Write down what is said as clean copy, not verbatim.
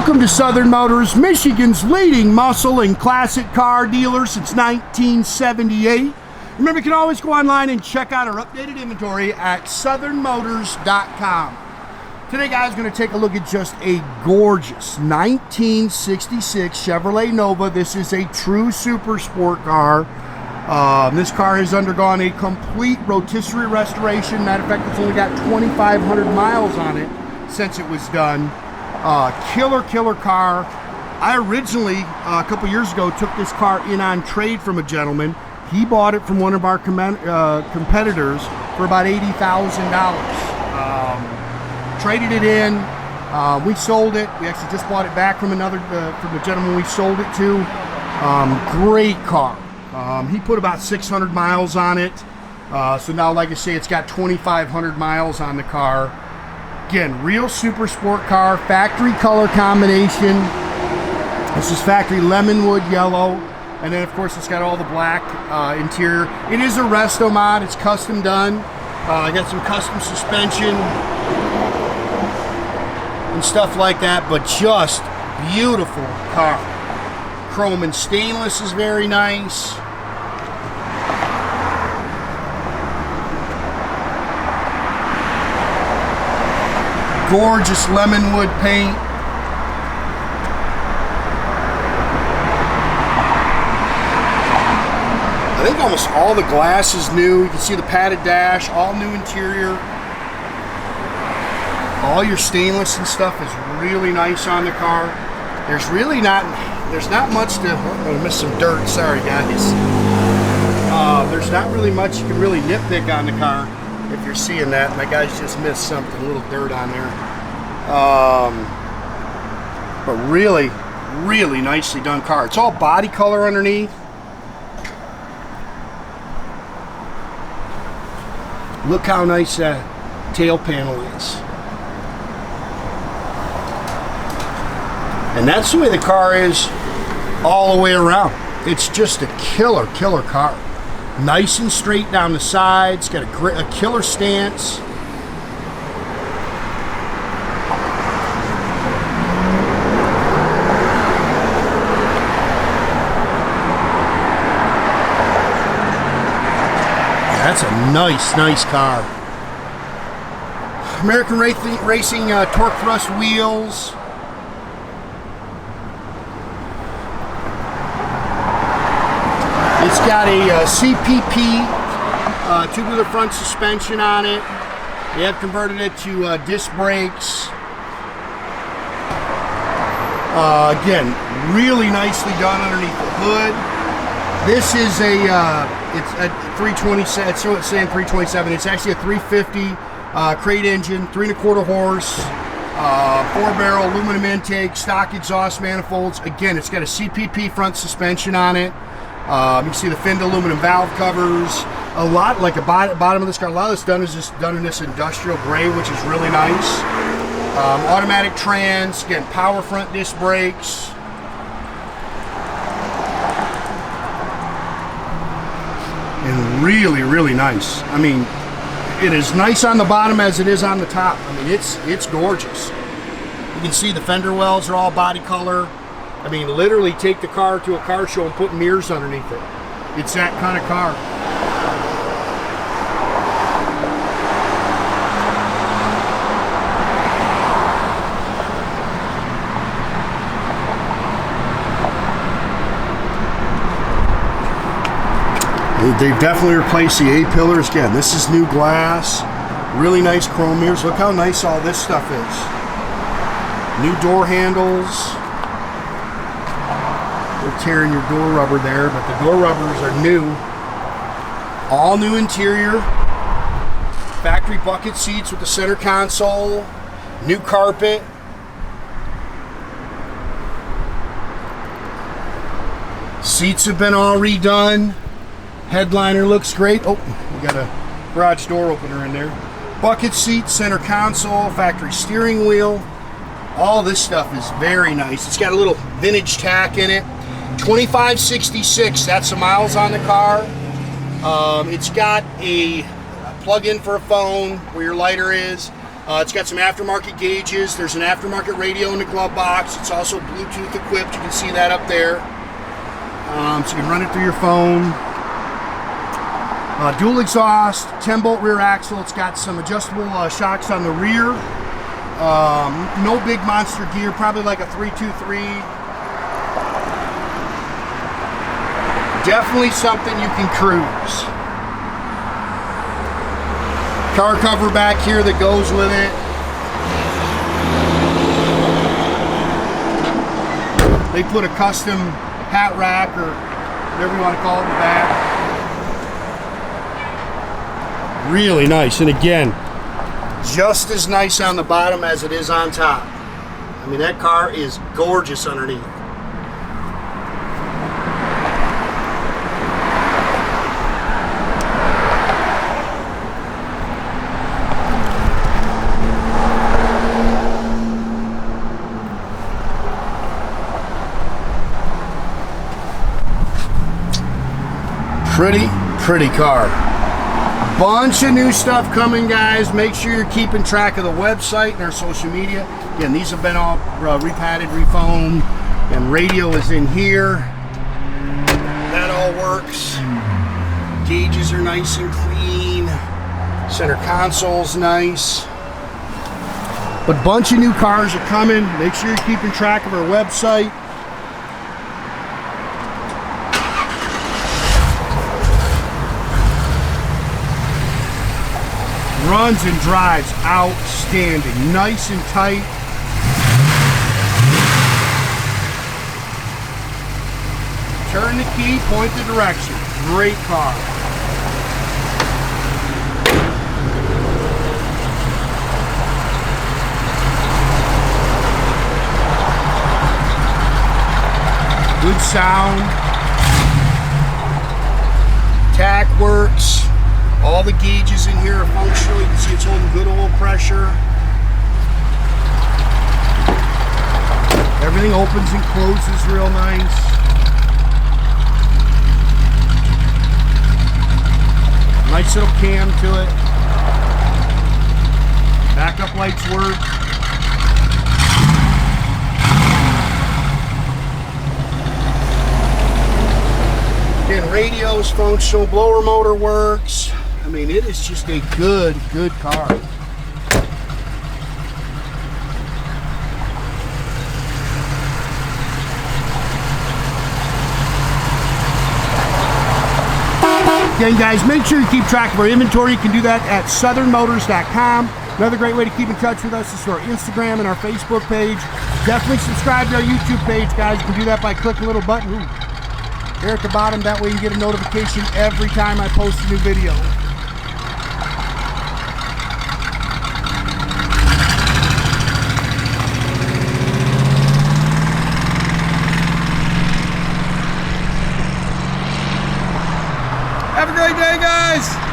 Welcome to Southern Motors, Michigan's leading muscle and classic car dealer since 1978. Remember, you can always go online and check out our updated inventory at southernmotors.com. Today, guys, we're going to take a look at just a gorgeous 1966 Chevrolet Nova. This is a true super sport car. This car has undergone a complete rotisserie restoration. Matter of fact, it's only got 2,500 miles on it since it was done. Killer car. I originally, a couple years ago, took this car in on trade from a gentleman. He bought it from one of our competitors for about $80,000. Traded it in. We sold it. We actually just bought it back from another from the gentleman we sold it to. Great car. He put about 600 miles on it. So now, like I say, it's got 2,500 miles on the car. Again, real super sport car, factory color combination. This is factory Lemonwood yellow, and then of course it's got all the black interior. It is a resto mod, it's custom done. I got some custom suspension and stuff like that, but just beautiful car. Chrome and stainless is very nice. Gorgeous Lemonwood paint. I think almost all the glass is new. You can see the padded dash, all new interior. All your stainless and stuff is really nice on the car. There's not much to, oh, I missed some dirt, sorry guys. There's not really much you can really nitpick on the car. If you're seeing that, my guys just missed something, a little dirt on there. But really nicely done car. It's all body color underneath. Look how nice that tail panel is. And that's the way the car is all the way around. It's just a killer car. Nice and straight down the sides, got a killer stance. That's a nice car. American Racing torque thrust wheels. It's got a CPP tubular front suspension on it. They have converted it to disc brakes. Again, really nicely done underneath the hood. This is it's a 327. It's saying 327. It's actually a 350 crate engine, 3¼ horse, 4-barrel aluminum intake, stock exhaust manifolds. Again, it's got a CPP front suspension on it. You can see the finned aluminum valve covers. A lot, like the bottom of this car, a lot of this done is just done in this industrial gray, which is really nice. Automatic trans, again, power front disc brakes. And really nice. I mean, it is nice on the bottom as it is on the top. I mean, it's gorgeous. You can see the fender wells are all body color. I mean, literally take the car to a car show and put mirrors underneath it. It's that kind of car. They've definitely replaced the A-pillars. Again, this is new glass. Really nice chrome mirrors. Look how nice all this stuff is. New door handles. Tearing your door rubber there, but the door rubbers are new. All new interior. Factory bucket seats with the center console. New carpet. Seats have been all redone. Headliner looks great. Oh, we got a garage door opener in there. Bucket seats, center console, factory steering wheel. All this stuff is very nice. It's got a little vintage tack in it. 2566, that's the miles on the car. It's got a plug-in for a phone where your lighter is. It's got some aftermarket gauges. There's an aftermarket radio in the glove box. It's also Bluetooth equipped. You can see that up there. So you can run it through your phone. Dual exhaust, 10-bolt rear axle. It's got some adjustable shocks on the rear. No big monster gear, probably like a 323. Definitely something you can cruise. Car cover back here that goes with it. They put a custom hat rack or whatever you want to call it in the back. Really nice, and again, just as nice on the bottom as it is on top. I mean, that car is gorgeous underneath. Pretty car. Bunch of new stuff coming, guys. Make sure you're keeping track of the website and our social media. Again, these have been all repadded, refoamed, and radio is in here. That all works. Gauges are nice and clean. Center console's nice. But bunch of new cars are coming. Make sure you're keeping track of our website. Runs and drives outstanding, nice and tight. Turn the key, point the direction. Great car. Good sound. Tach works. All the gauges in here are functional. You can see it's holding good oil pressure. Everything opens and closes real nice. Nice little cam to it. Backup lights work. Again, radio is functional. Blower motor works. I mean, it is just a good car. Again, guys, make sure you keep track of our inventory. You can do that at southernmotors.com. Another great way to keep in touch with us is through our Instagram and our Facebook page. Definitely subscribe to our YouTube page, guys. You can do that by clicking a little button there at the bottom. That way you get a notification every time I post a new video. Have a great day, guys.